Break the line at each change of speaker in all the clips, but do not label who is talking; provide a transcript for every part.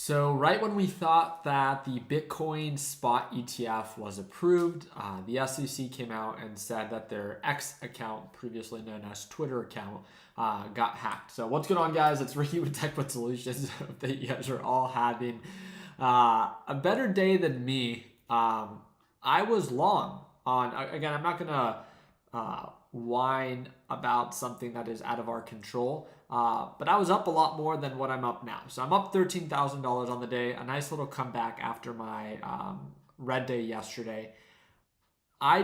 So right when we thought that the Bitcoin spot ETF was approved, the SEC came out and said that their X account, previously known as Twitter account, got hacked. So what's going on, guys? It's Ricky with TechWit Solutions. Hope that you guys are all having a better day than me. I was long on, again, I'm not going to whine about something that is out of our control. But I was up a lot more than what I'm up now. So I'm up $13,000 on the day. A nice little comeback after my red day yesterday. I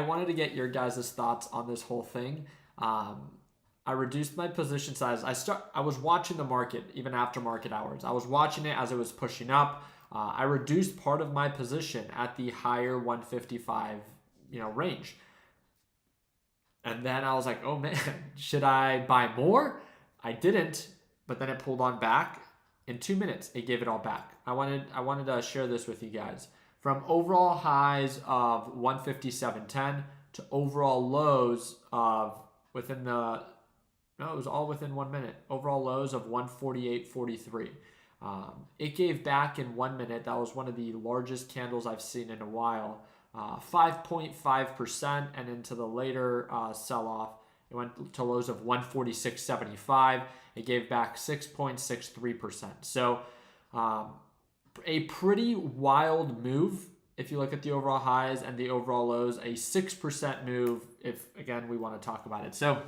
wanted to get your guys' thoughts on this whole thing. I reduced my position size. I was watching the market even after market hours. I was watching it as it was pushing up. I reduced part of my position at the higher 155, range. And then I was like, oh man, should I buy more? I didn't, but then it pulled on back. In 2 minutes, it gave it all back. I wanted to share this with you guys. From overall highs of 157.10 to overall lows of it was all within 1 minute. Overall lows of 148.43. It gave back in 1 minute. That was one of the largest candles I've seen in a while. 5.5%, and into the later sell-off, it went to lows of 146.75. It gave back 6.63%. So a pretty wild move if you look at the overall highs and the overall lows. A 6% move if, again, we want to talk about it. So,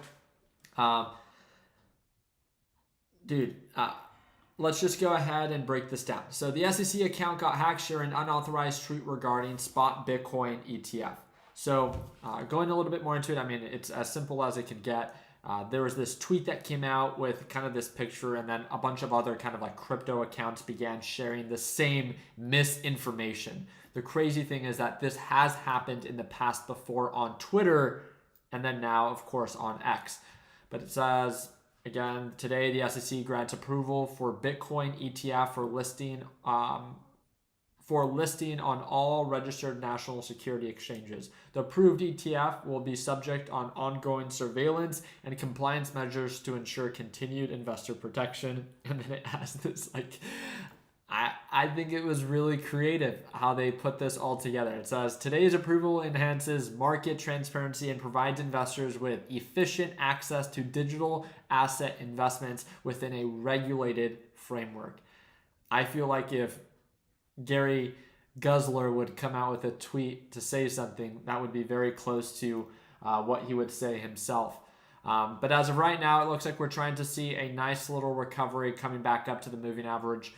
let's just go ahead and break this down. So the SEC account got hacked, sharing an unauthorized tweet regarding spot Bitcoin ETF. So going a little bit more into it, I mean, it's as simple as it can get. There was this tweet that came out with kind of this picture, and then a bunch of other kind of like crypto accounts began sharing the same misinformation. The crazy thing is that this has happened in the past before on Twitter, and then now, of course, on X. But it says, again, today the SEC grants approval for Bitcoin ETF for listing on all registered national security exchanges. The approved ETF will be subject on ongoing surveillance and compliance measures to ensure continued investor protection. And then it has this I think it was really creative how they put this all together. It says, today's approval enhances market transparency and provides investors with efficient access to digital asset investments within a regulated framework. I feel like if Gary Gensler would come out with a tweet to say something, that would be very close to what he would say himself. But as of right now, it looks like we're trying to see a nice little recovery coming back up to the moving average.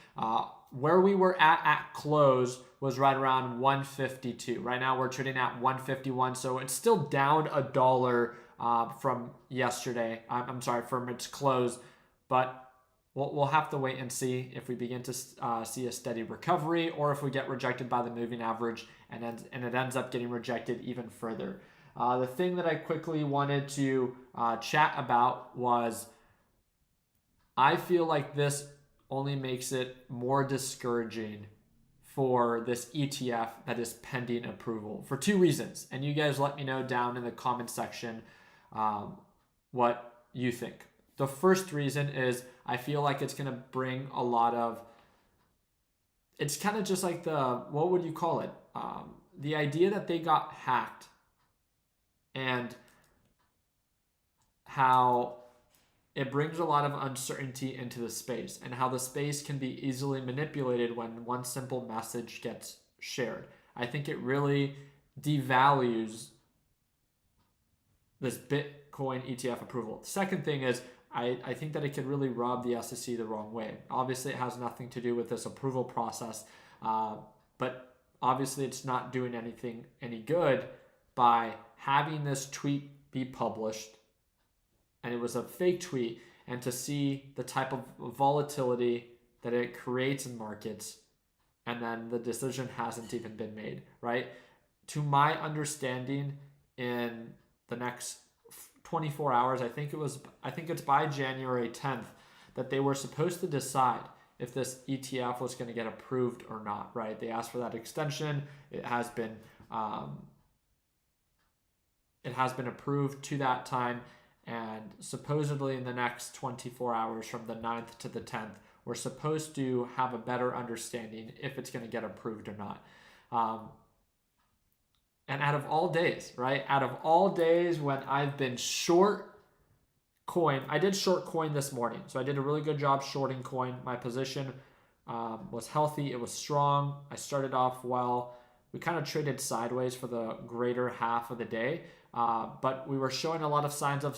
Where we were at close was right around 152. Right now we're trading at 151, so it's still down $1 from yesterday. I'm sorry, from its close, but we'll have to wait and see if we begin to see a steady recovery, or if we get rejected by the moving average and it ends up getting rejected even further. The thing that I quickly wanted to chat about was, I feel like this only makes it more discouraging for this ETF that is pending approval for two reasons. And you guys let me know down in the comment section what you think. The first reason is I feel like it's going to bring a lot of, it's kind of just like what would you call it? The idea that they got hacked and how it brings a lot of uncertainty into the space, and how the space can be easily manipulated when one simple message gets shared. I think it really devalues this Bitcoin ETF approval. The second thing is, I think that it could really rub the SEC the wrong way. Obviously, it has nothing to do with this approval process, but obviously it's not doing any good by having this tweet be published, and it was a fake tweet, and to see the type of volatility that it creates in markets, and then the decision hasn't even been made, right? To my understanding, in the next 24 hours, I think it's by January 10th that they were supposed to decide if this ETF was going to get approved or not, right? They asked for that extension. It has been approved to that time. And supposedly in the next 24 hours from the 9th to the 10th, we're supposed to have a better understanding if it's going to get approved or not. And out of all days, right? Out of all days when I've been short coin, I did short coin this morning. So I did a really good job shorting coin. My position was healthy. It was strong. I started off well. We kind of traded sideways for the greater half of the day. But we were showing a lot of signs of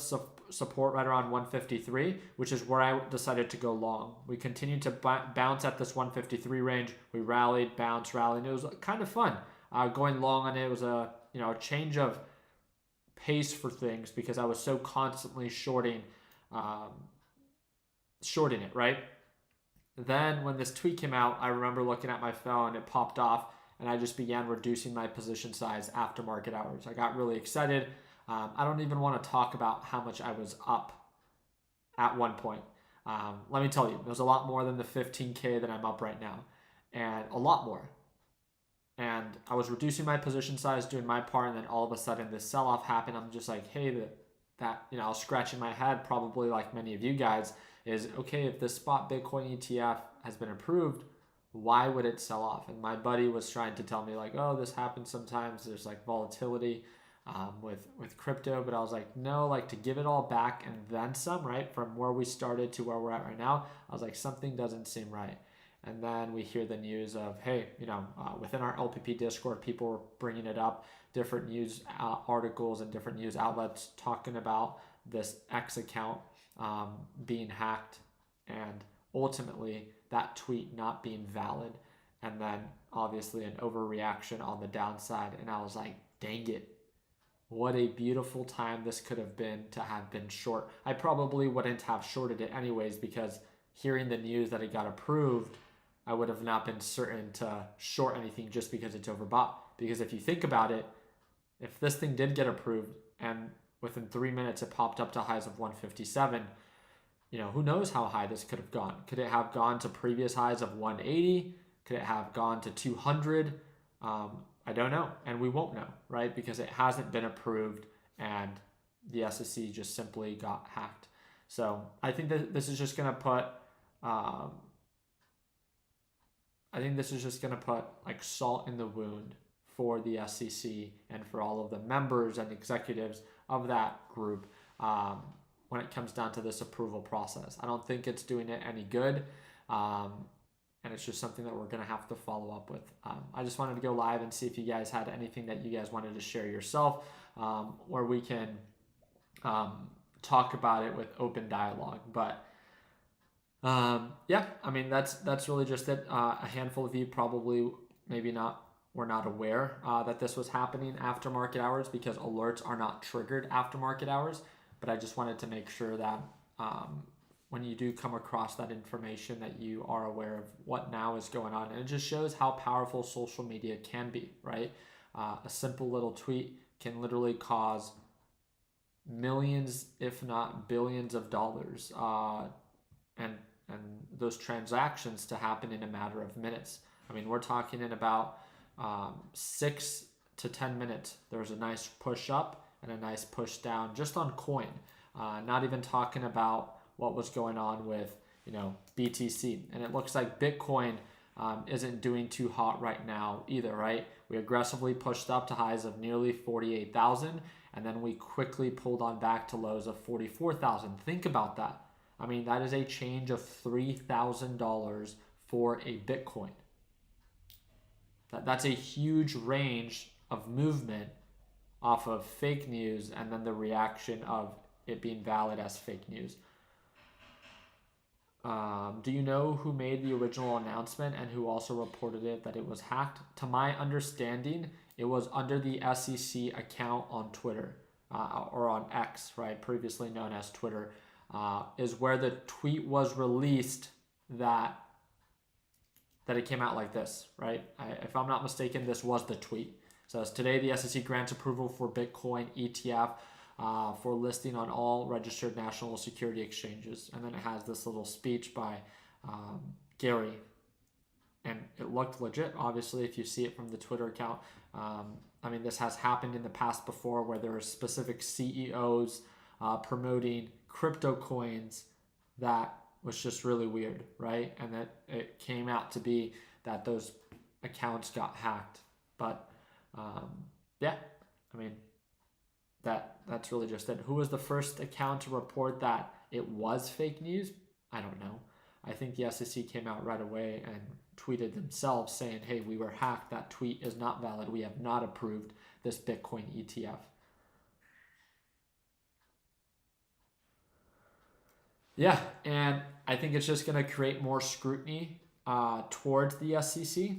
support right around 153, which is where I decided to go long. We continued to bounce at this 153 range. We rallied, bounced, rallied. And it was kind of fun. Going long on it was a change of pace for things because I was so constantly shorting it, right? Then when this tweet came out, I remember looking at my phone, it popped off, and I just began reducing my position size after market hours. I got really excited. I don't even want to talk about how much I was up at one point. Let me tell you, there's a lot more than the 15K that I'm up right now, and a lot more. And I was reducing my position size, doing my part, and then all of a sudden this sell-off happened. I'm just like, hey, I was scratching my head, probably like many of you guys, is okay, if this spot Bitcoin ETF has been approved, why would it sell off? And my buddy was trying to tell me like, oh, this happens sometimes. There's like volatility with crypto, but I was like, no, like to give it all back and then some, right? From where we started to where we're at right now, I was like, something doesn't seem right. And then we hear the news of, hey, within our LPP Discord, people were bringing it up, different news articles and different news outlets talking about this X account being hacked and ultimately that tweet not being valid. And then obviously an overreaction on the downside. And I was like, dang it. What a beautiful time this could have been to have been short. I probably wouldn't have shorted it anyways because hearing the news that it got approved, I would have not been certain to short anything just because it's overbought. Because if you think about it, if this thing did get approved and within 3 minutes it popped up to highs of 157, who knows how high this could have gone? Could it have gone to previous highs of 180? Could it have gone to 200? I don't know. And we won't know, right? Because it hasn't been approved and the SEC just simply got hacked. So I think that this is just going to put... like salt in the wound for the SEC and for all of the members and executives of that group when it comes down to this approval process. I don't think it's doing it any good, and it's just something that we're going to have to follow up with. I just wanted to go live and see if you guys had anything that you guys wanted to share yourself, where we can talk about it with open dialogue. But that's really just it. A handful of you probably were not aware that this was happening after market hours because alerts are not triggered after market hours. But I just wanted to make sure that when you do come across that information that you are aware of what now is going on. And it just shows how powerful social media can be, right? A simple little tweet can literally cause millions, if not billions of dollars and those transactions to happen in a matter of minutes. I mean, we're talking in about 6 to 10 minutes. There's a nice push up and a nice push down just on coin. Not even talking about what was going on with, BTC. And it looks like Bitcoin isn't doing too hot right now either, right? We aggressively pushed up to highs of nearly 48,000, and then we quickly pulled on back to lows of 44,000. Think about that. I mean, that is a change of $3,000 for a Bitcoin. That's a huge range of movement off of fake news and then the reaction of it being valid as fake news. Do you know who made the original announcement and who also reported it that it was hacked? To my understanding, it was under the SEC account on Twitter or on X, right? Previously known as Twitter. Is where the tweet was released that it came out like this, right? If I'm not mistaken, this was the tweet. So as today, the SEC grants approval for Bitcoin ETF for listing on all registered national security exchanges. And then it has this little speech by Gary. And it looked legit, obviously, if you see it from the Twitter account. This has happened in the past before where there are specific CEOs promoting crypto coins that was just really weird, right? And that it came out to be that those accounts got hacked. But yeah, I mean, that's really just it. Who was the first account to report that it was fake news? I don't know. I think the SEC came out right away and tweeted themselves saying, hey, we were hacked. That tweet is not valid. We have not approved this Bitcoin ETF. Yeah, and I think it's just going to create more scrutiny towards the SEC,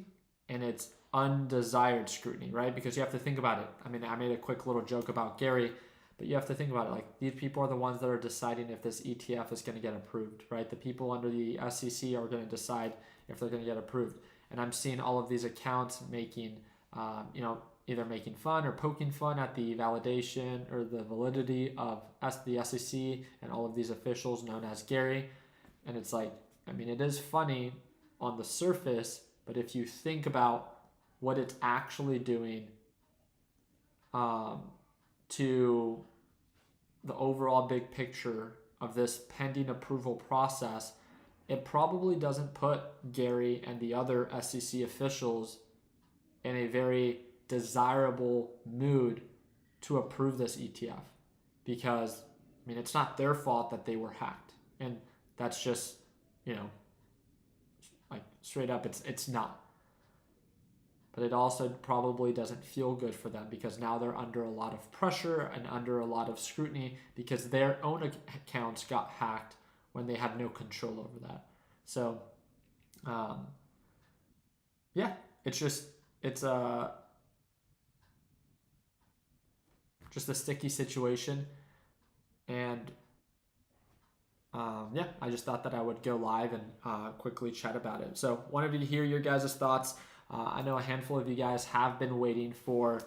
and it's undesired scrutiny, right? Because you have to think about it. I mean, I made a quick little joke about Gary, but you have to think about it. Like, these people are the ones that are deciding if this ETF is going to get approved, right? The people under the SEC are going to decide if they're going to get approved. And I'm seeing all of these accounts making, either making fun or poking fun at the validation or the validity of the SEC and all of these officials known as Gary. And it's like, I mean, it is funny on the surface, but if you think about what it's actually doing to the overall big picture of this pending approval process, it probably doesn't put Gary and the other SEC officials in a very desirable mood to approve this ETF, because I mean, it's not their fault that they were hacked, and that's just, like, straight up, it's not. But it also probably doesn't feel good for them, because now they're under a lot of pressure and under a lot of scrutiny because their own accounts got hacked when they had no control over that. So yeah, it's just a sticky situation. And yeah, I just thought that I would go live and quickly chat about it. So wanted to hear your guys' thoughts. I know a handful of you guys have been waiting for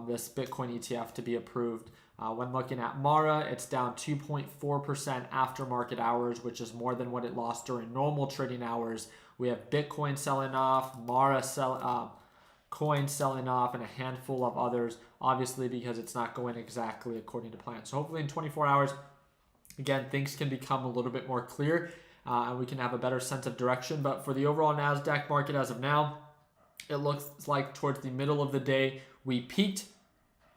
this Bitcoin ETF to be approved. When looking at Mara, it's down 2.4% after market hours, which is more than what it lost during normal trading hours. We have Bitcoin selling off, Mara coins selling off, and a handful of others, obviously because it's not going exactly according to plan. So hopefully in 24 hours, again, things can become a little bit more clear and we can have a better sense of direction. But for the overall NASDAQ market as of now, it looks like towards the middle of the day, we peaked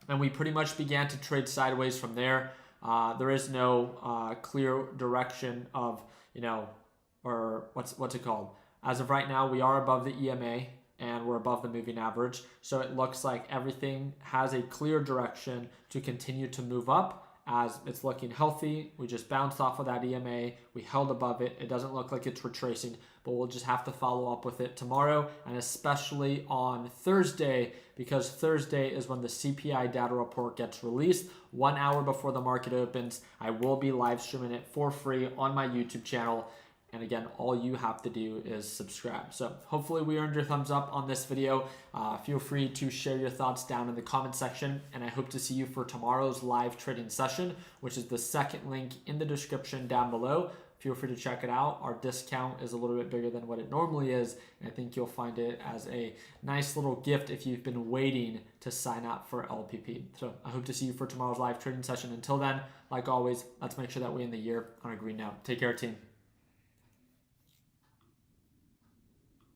and we pretty much began to trade sideways from there. There is no clear direction of, or what's it called? As of right now, we are above the EMA and we're above the moving average. So it looks like everything has a clear direction to continue to move up, as it's looking healthy. We just bounced off of that EMA. We held above it. It doesn't look like it's retracing, but we'll just have to follow up with it tomorrow, and especially on Thursday, because Thursday is when the CPI data report gets released. 1 hour before the market opens, I will be live streaming it for free on my YouTube channel. And again, all you have to do is subscribe. So hopefully we earned your thumbs up on this video. Feel free to share your thoughts down in the comment section. And I hope to see you for tomorrow's live trading session, which is the second link in the description down below. Feel free to check it out. Our discount is a little bit bigger than what it normally is. And I think you'll find it as a nice little gift if you've been waiting to sign up for LPP. So I hope to see you for tomorrow's live trading session. Until then, like always, let's make sure that we end the year on a green note. Take care, team.